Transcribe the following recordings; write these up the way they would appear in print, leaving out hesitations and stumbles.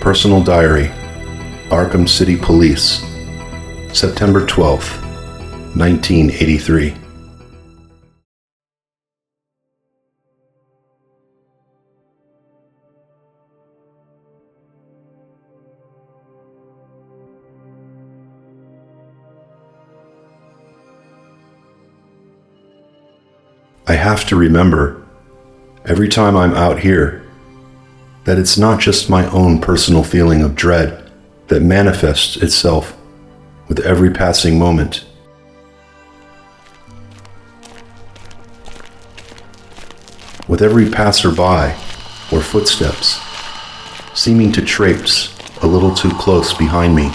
Personal Diary, Arkham City Police, September 12th, 1983. I have to remember, every time I'm out here, that it's not just my own personal feeling of dread that manifests itself with every passing moment. With every passerby or footsteps seeming to traipse a little too close behind me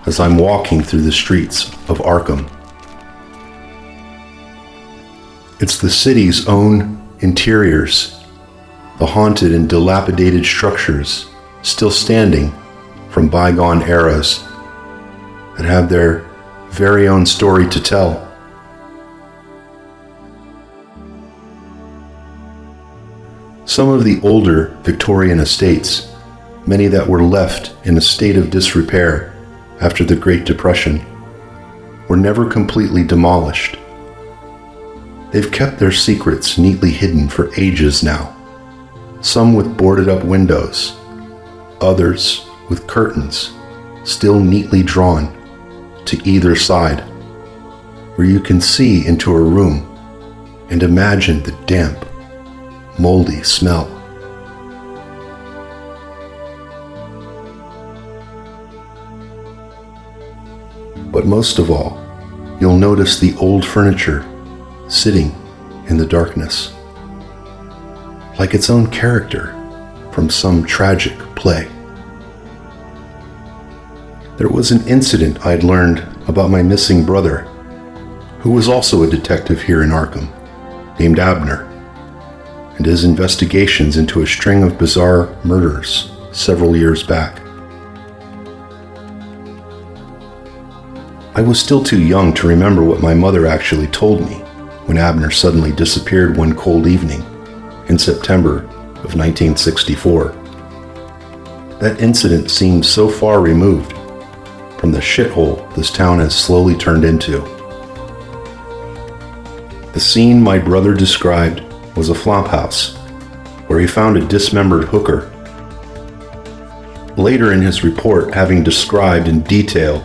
as I'm walking through the streets of Arkham. It's the city's own interiors, the haunted and dilapidated structures still standing from bygone eras that have their very own story to tell. Some of the older Victorian estates, many that were left in a state of disrepair after the Great Depression, were never completely demolished. They've kept their secrets neatly hidden for ages now, some with boarded up windows, others with curtains still neatly drawn to either side, where you can see into a room and imagine the damp, moldy smell. But most of all, you'll notice the old furniture sitting in the darkness, like its own character from some tragic play. There was an incident I'd learned about my missing brother, who was also a detective here in Arkham, named Abner, and his investigations into a string of bizarre murders several years back. I was still too young to remember what my mother actually told me when Abner suddenly disappeared one cold evening in September of 1964. That incident seemed so far removed from the shithole this town has slowly turned into. The scene my brother described was a flophouse where he found a dismembered hooker. Later in his report, having described in detail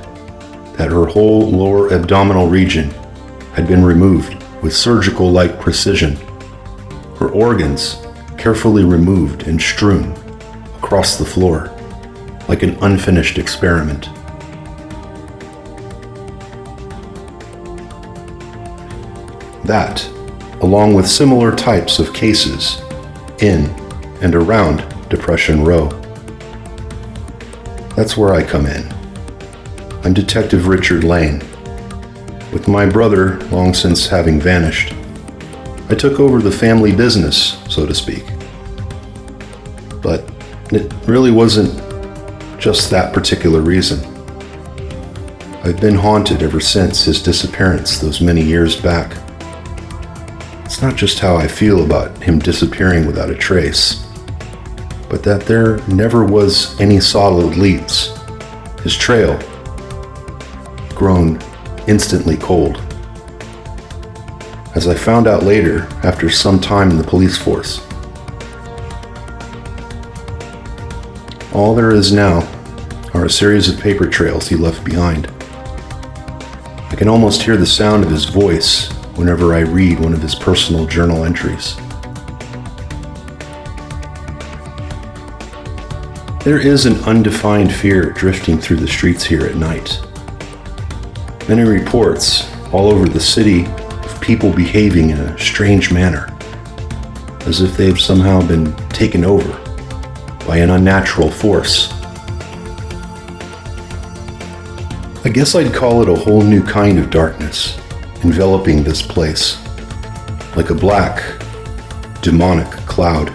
that her whole lower abdominal region had been removed with surgical-like precision, her organs carefully removed and strewn across the floor like an unfinished experiment. That, along with similar types of cases in and around Depression Row. That's where I come in. I'm Detective Richard Lane. With my brother long since having vanished, I took over the family business, so to speak. But it really wasn't just that particular reason. I've been haunted ever since his disappearance those many years back. It's not just how I feel about him disappearing without a trace, but that there never was any solid leads. His trail, grown instantly cold. As I found out later, after some time in the police force. All there is now are a series of paper trails he left behind. I can almost hear the sound of his voice whenever I read one of his personal journal entries. There is an undefined fear drifting through the streets here at night. Many reports all over the city of people behaving in a strange manner, as if they've somehow been taken over by an unnatural force. I guess I'd call it a whole new kind of darkness enveloping this place, like a black, demonic cloud.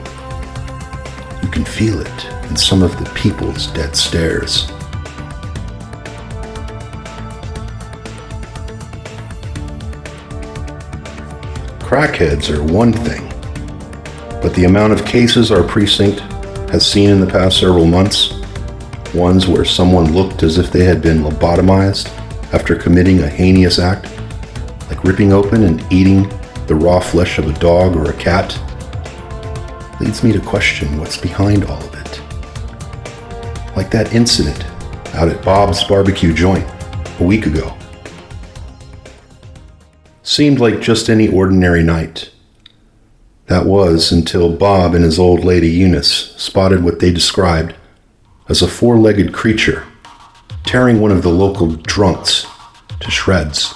You can feel it in some of the people's dead stares. Crackheads are one thing, but the amount of cases our precinct has seen in the past several months ones where someone looked as if they had been lobotomized after committing a heinous act, like ripping open and eating the raw flesh of a dog or a cat, leads me to question what's behind all of it. Like that incident out at Bob's barbecue joint a week ago. Seemed like just any ordinary night. That was until Bob and his old lady Eunice spotted what they described as a four-legged creature tearing one of the local drunks to shreds.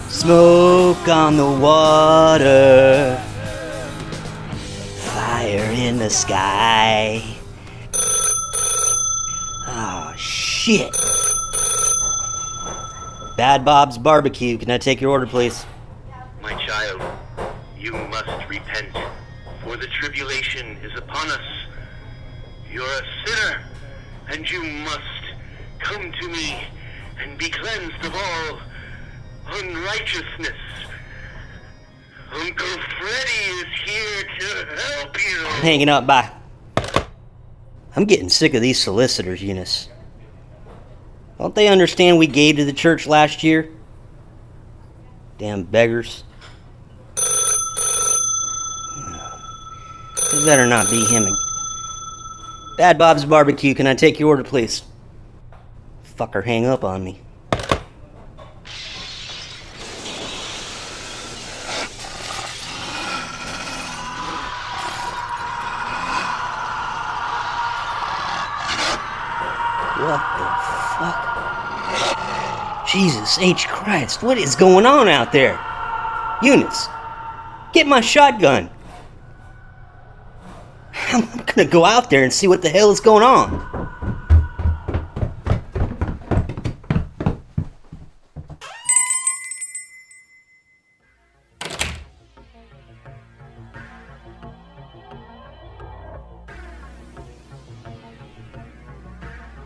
Smoke on the water, fire in the sky. Oh, shit. Bad Bob's Barbecue. Can I take your order, please? My child, you must repent, for the tribulation is upon us. You're a sinner, and you must come to me and be cleansed of all unrighteousness. Uncle Freddy is here to help you. I'm hanging up, bye. I'm getting sick of these solicitors, Eunice. Don't they understand we gave to the church last year? Damn beggars. It better not be him. Bad Bob's Barbecue, can I take your order, please? Fucker hang up on me. What the fuck? Jesus H. Christ, what is going on out there? Eunice, get my shotgun. I'm gonna go out there and see what the hell is going on.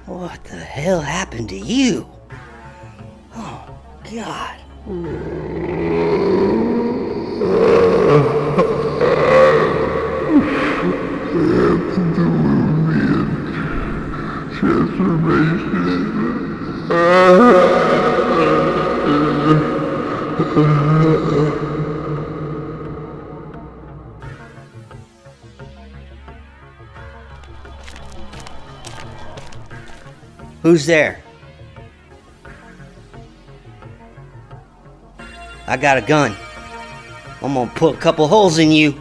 What the hell happened to you? Oh, God. Who's there? I got a gun. I'm gonna put a couple holes in you.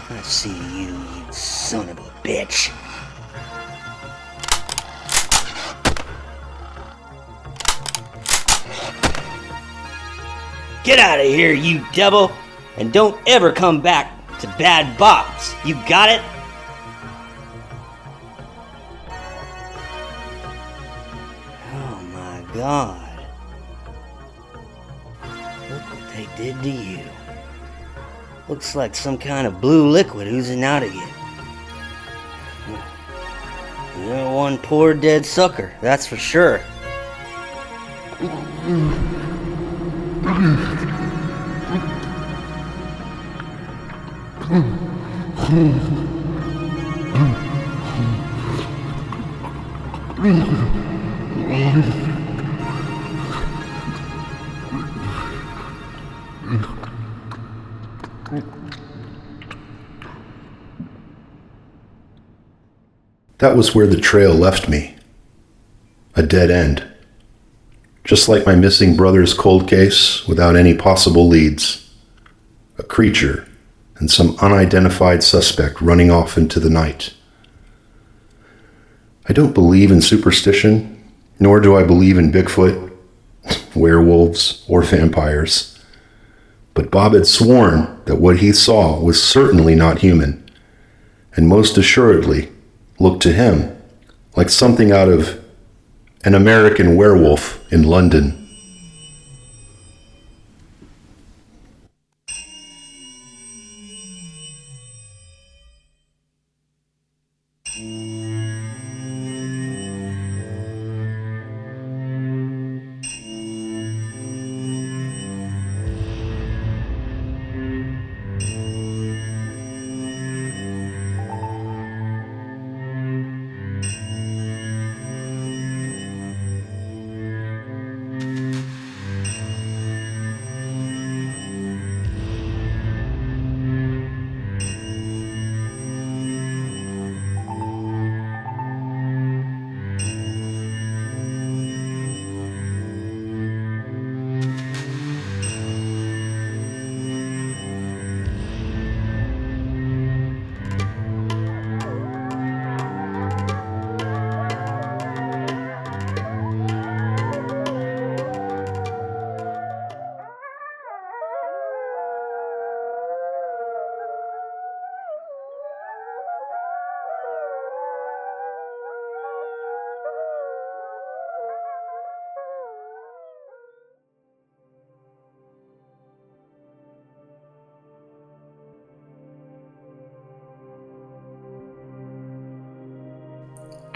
I see you, you son of a bitch. Get out of here, you devil, and don't ever come back to Bad Bob's. You got it? God. Look what they did to you. Looks like some kind of blue liquid oozing out of you. You're one poor dead sucker, that's for sure. That was where the trail left me. A dead end. Just like my missing brother's cold case, without any possible leads. A creature and some unidentified suspect running off into the night. I don't believe in superstition, nor do I believe in Bigfoot, werewolves, or vampires. But Bob had sworn that what he saw was certainly not human, and most assuredly looked to him like something out of An American Werewolf in London.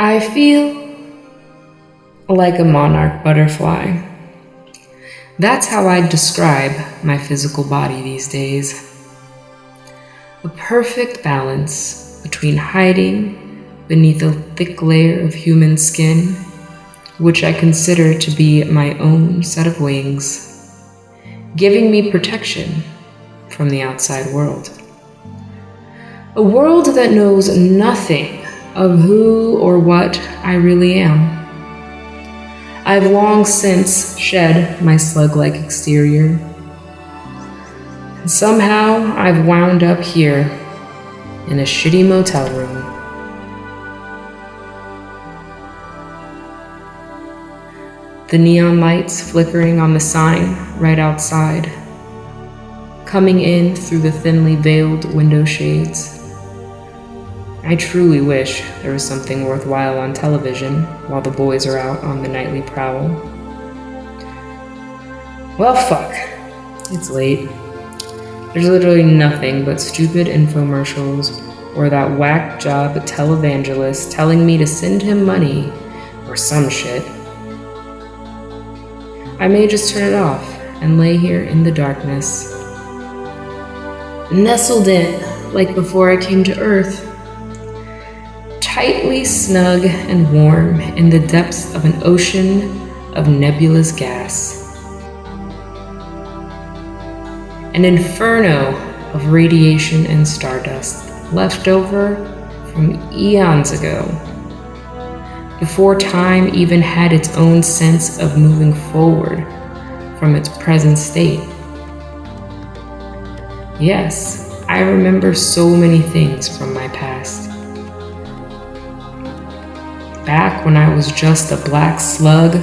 I feel like a monarch butterfly. That's how I'd describe my physical body these days. A perfect balance between hiding beneath a thick layer of human skin, which I consider to be my own set of wings, giving me protection from the outside world. A world that knows nothing of who or what I really am. I've long since shed my slug-like exterior. And somehow I've wound up here in a shitty motel room. The neon lights flickering on the sign right outside, coming in through the thinly veiled window shades. I truly wish there was something worthwhile on television while the boys are out on the nightly prowl. Well, fuck. It's late. There's literally nothing but stupid infomercials or that whack job televangelist telling me to send him money or some shit. I may just turn it off and lay here in the darkness, nestled in like before I came to Earth, tightly snug and warm in the depths of an ocean of nebulous gas. An inferno of radiation and stardust left over from eons ago, before time even had its own sense of moving forward from its present state. Yes, I remember so many things from my past. Back when I was just a black slug,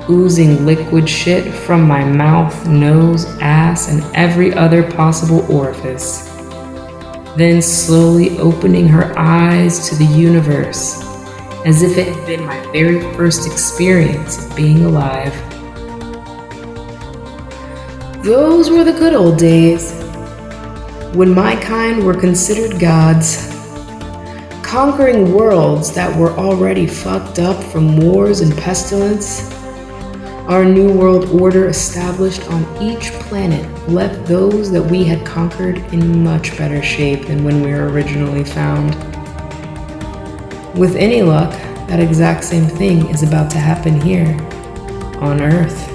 oozing liquid shit from my mouth, nose, ass, and every other possible orifice. Then slowly opening her eyes to the universe, as if it had been my very first experience of being alive. Those were the good old days, when my kind were considered gods, conquering worlds that were already fucked up from wars and pestilence. Our new world order established on each planet left those that we had conquered in much better shape than when we were originally found. With any luck, that exact same thing is about to happen here, on Earth.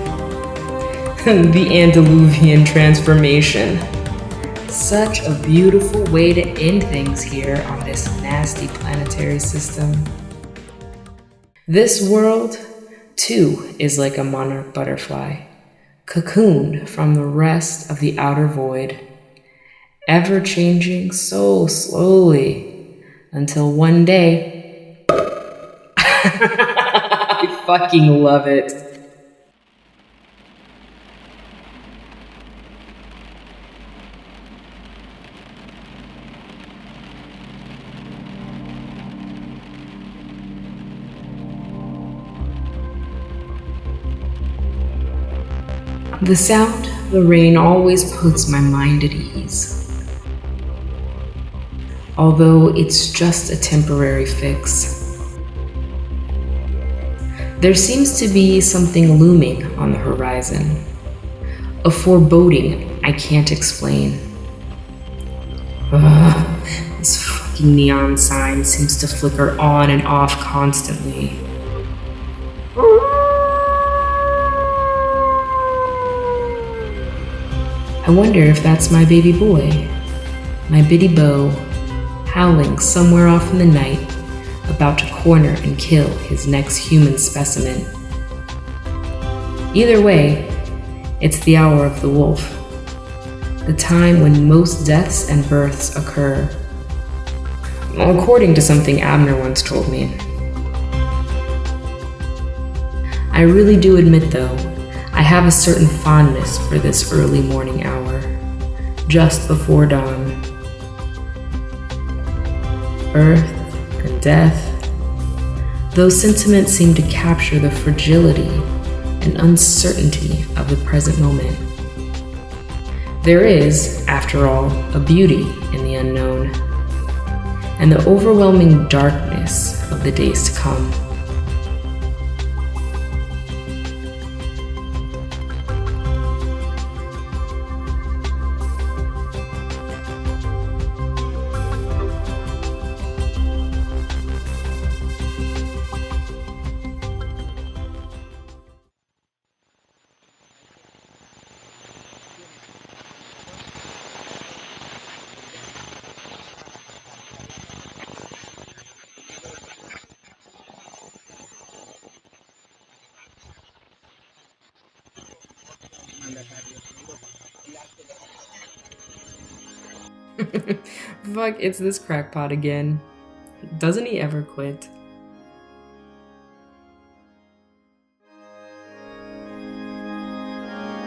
The antediluvian transformation. Such a beautiful way to end things here on this nasty planetary system. This world, too, is like a monarch butterfly, cocooned from the rest of the outer void, ever changing so slowly until one day. I fucking love it. The sound of the rain always puts my mind at ease. Although it's just a temporary fix. There seems to be something looming on the horizon. A foreboding I can't explain. This fucking neon sign seems to flicker on and off constantly. I wonder if that's my baby boy, my bitty beau, howling somewhere off in the night, about to corner and kill his next human specimen. Either way, it's the hour of the wolf, the time when most deaths and births occur, according to something Abner once told me. I really do admit, though, I have a certain fondness for this early morning hour, just before dawn. Birth and death, those sentiments seem to capture the fragility and uncertainty of the present moment. There is, after all, a beauty in the unknown, and the overwhelming darkness of the days to come. Fuck, it's this crackpot again. Doesn't he ever quit?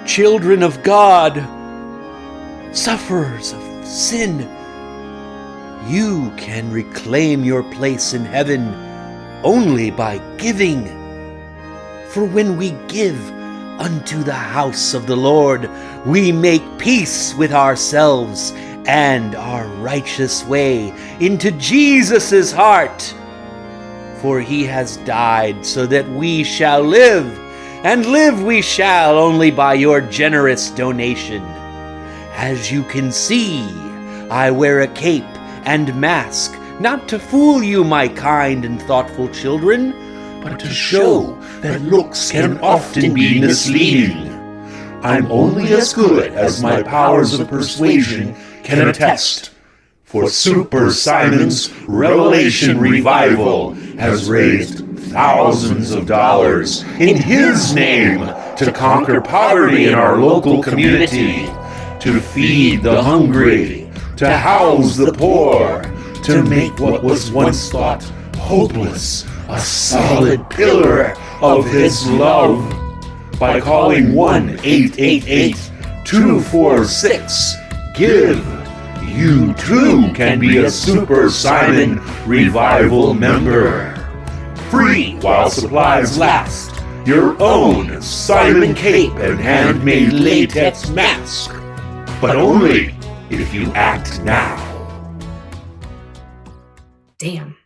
Children of God, sufferers of sin, you can reclaim your place in heaven only by giving. For when we give unto the house of the Lord, we make peace with ourselves and our righteous way into Jesus' heart. For he has died so that we shall live, and live we shall only by your generous donation. As you can see, I wear a cape and mask, not to fool you, my kind and thoughtful children, but to show that looks can often be misleading. I'm only as good as my powers of persuasion can attest, for Super Simon's Revelation Revival has raised thousands of dollars in his name to conquer poverty in our local community, to feed the hungry, to house the poor, to make what was once thought hopeless a solid pillar of his love. By calling 1-888-246-GIVE, you too can be a Super Simon Revival member. Free while supplies last. Your own Simon cape and handmade latex mask. But only if you act now. Damn.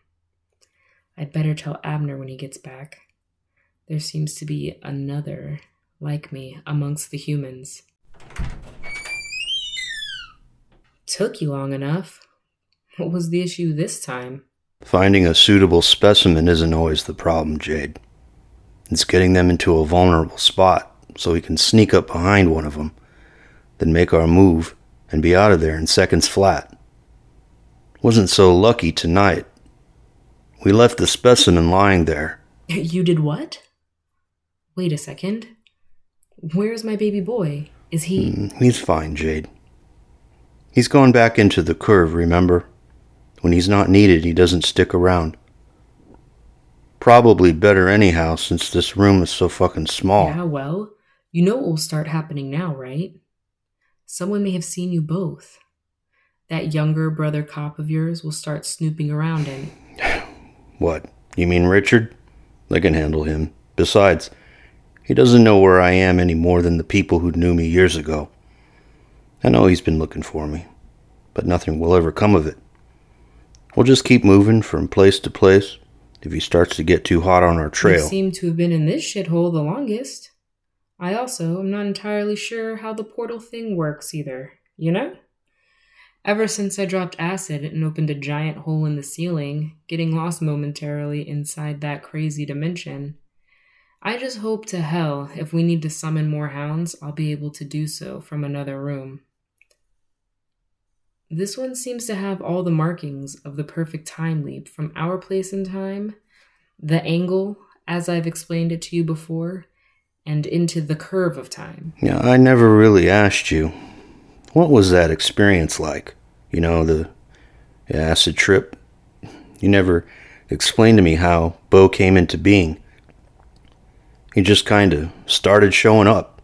I'd better tell Abner when he gets back. There seems to be another like me amongst the humans. Took you long enough. What was the issue this time? Finding a suitable specimen isn't always the problem, Jade. It's getting them into a vulnerable spot so we can sneak up behind one of them, then make our move and be out of there in seconds flat. Wasn't so lucky tonight. We left the specimen lying there. You did what? Wait a second. Where's my baby boy? Is he... He's fine, Jade. He's gone back into the curve, remember? When he's not needed, he doesn't stick around. Probably better anyhow, since this room is so fucking small. Yeah, well, you know what will start happening now, right? Someone may have seen you both. That younger brother cop of yours will start snooping around and... What? You mean Richard? I can handle him. Besides, he doesn't know where I am any more than the people who knew me years ago. I know he's been looking for me, but nothing will ever come of it. We'll just keep moving from place to place if he starts to get too hot on our trail. You seem to have been in this shithole the longest. I also am not entirely sure how the portal thing works either, you know? Ever since I dropped acid and opened a giant hole in the ceiling, getting lost momentarily inside that crazy dimension, I just hope to hell if we need to summon more hounds, I'll be able to do so from another room. This one seems to have all the markings of the perfect time leap from our place in time, the angle, as I've explained it to you before, and into the curve of time. Yeah, I never really asked you. What was that experience like? You know, the acid trip? You never explained to me how Bo came into being. He just kind of started showing up.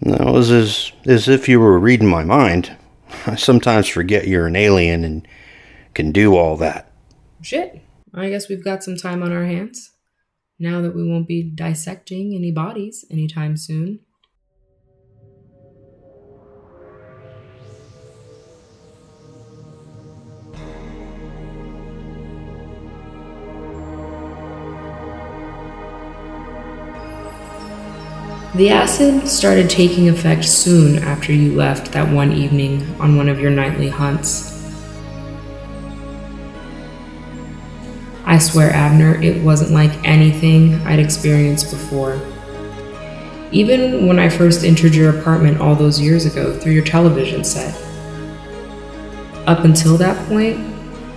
It was as if you were reading my mind. I sometimes forget you're an alien and can do all that. Shit, I guess we've got some time on our hands, now that we won't be dissecting any bodies anytime soon. The acid started taking effect soon after you left that one evening on one of your nightly hunts. I swear, Abner, it wasn't like anything I'd experienced before. Even when I first entered your apartment all those years ago through your television set. Up until that point,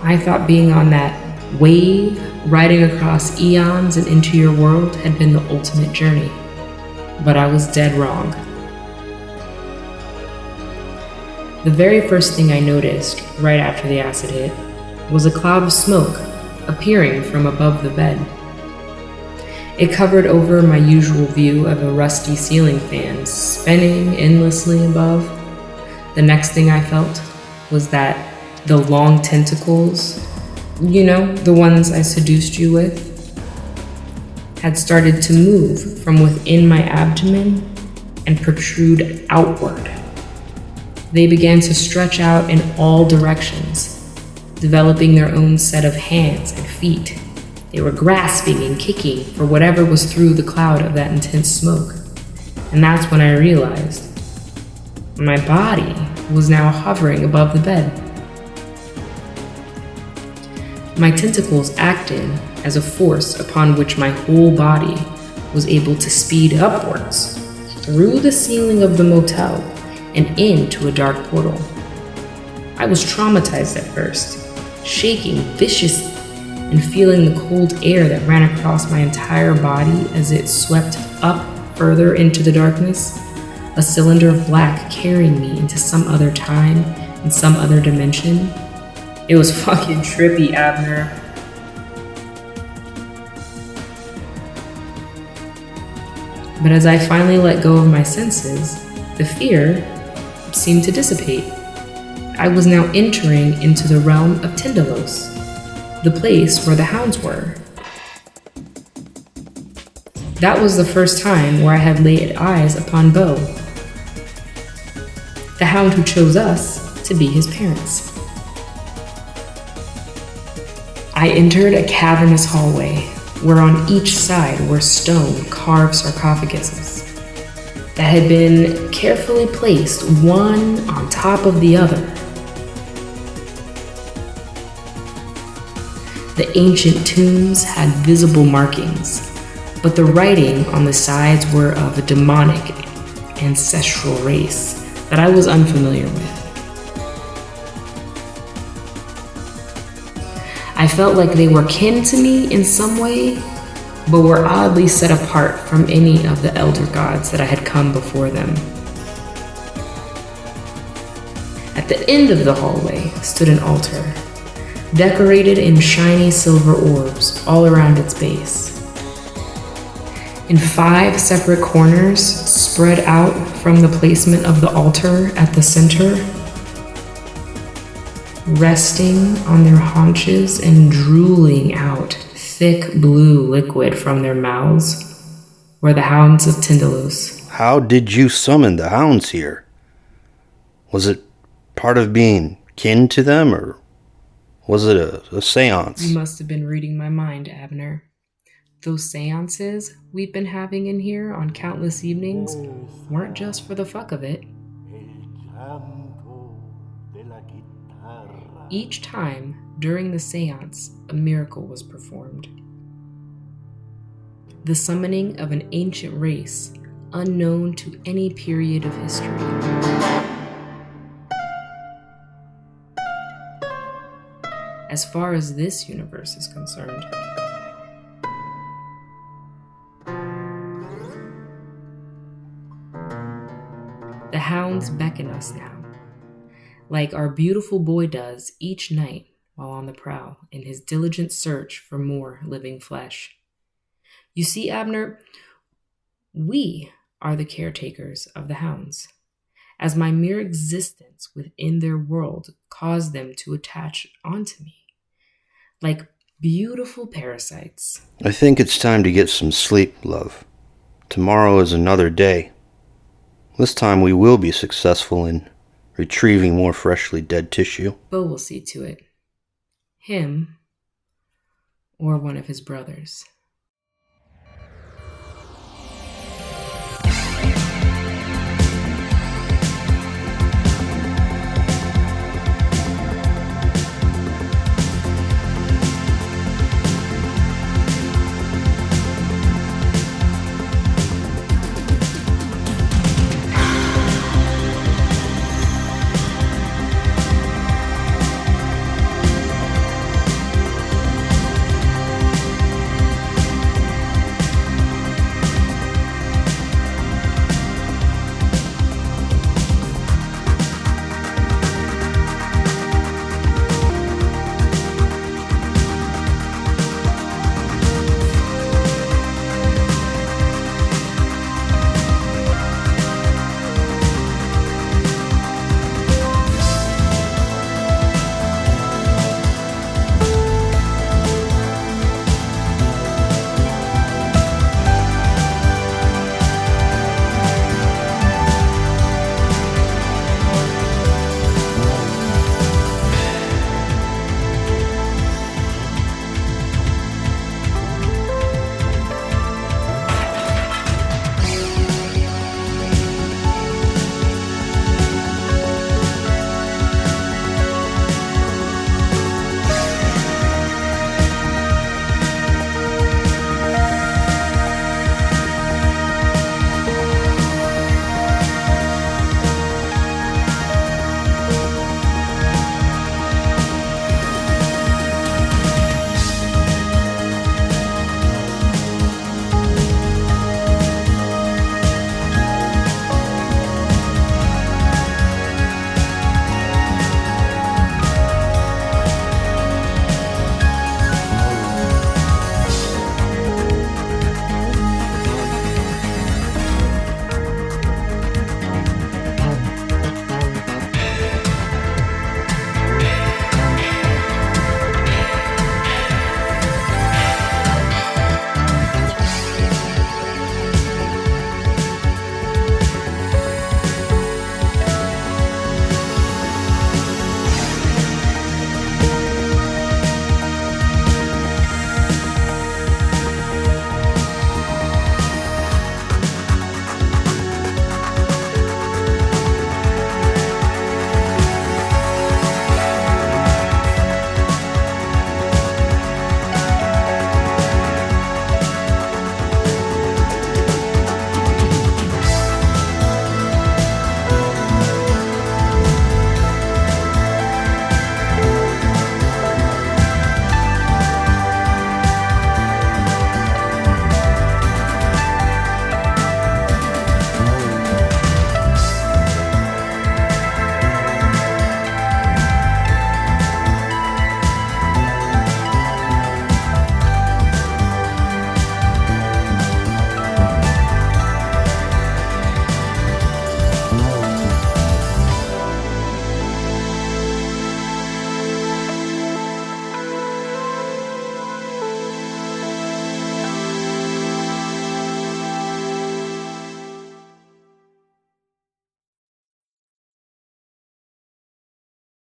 I thought being on that wave, riding across eons and into your world had been the ultimate journey. But I was dead wrong. The very first thing I noticed right after the acid hit was a cloud of smoke appearing from above the bed. It covered over my usual view of a rusty ceiling fan spinning endlessly above. The next thing I felt was that the long tentacles, you know, the ones I seduced you with, had started to move from within my abdomen and protrude outward. They began to stretch out in all directions, developing their own set of hands and feet. They were grasping and kicking for whatever was through the cloud of that intense smoke. And that's when I realized my body was now hovering above the bed. My tentacles acted as a force upon which my whole body was able to speed upwards through the ceiling of the motel and into a dark portal. I was traumatized at first, shaking viciously and feeling the cold air that ran across my entire body as it swept up further into the darkness, a cylinder of black carrying me into some other time and some other dimension. It was fucking trippy, Abner. But as I finally let go of my senses, the fear seemed to dissipate. I was now entering into the realm of Tindalos, the place where the hounds were. That was the first time where I had laid eyes upon Bo, the hound who chose us to be his parents. I entered a cavernous hallway where on each side were stone carved sarcophaguses that had been carefully placed one on top of the other. The ancient tombs had visible markings, but the writing on the sides were of a demonic ancestral race that I was unfamiliar with. I felt like they were kin to me in some way, but were oddly set apart from any of the elder gods that I had come before them. At the end of the hallway stood an altar, decorated in shiny silver orbs all around its base. In 5 separate corners, spread out from the placement of the altar at the center, resting on their haunches and drooling out thick blue liquid from their mouths, were the hounds of Tyndalos. How did you summon the hounds here? Was it part of being kin to them, or was it a seance? You must have been reading my mind, Abner. Those seances we've been having in here on countless evenings weren't just for the fuck of it. Each time during the seance, a miracle was performed. The summoning of an ancient race unknown to any period of history. As far as this universe is concerned. The hounds beckon us now, like our beautiful boy does each night while on the prowl in his diligent search for more living flesh. You see, Abner, we are the caretakers of the hounds, as my mere existence within their world caused them to attach onto me, like beautiful parasites. I think it's time to get some sleep, love. Tomorrow is another day. This time we will be successful in retrieving more freshly dead tissue. Bo will see to it. Him, or one of his brothers.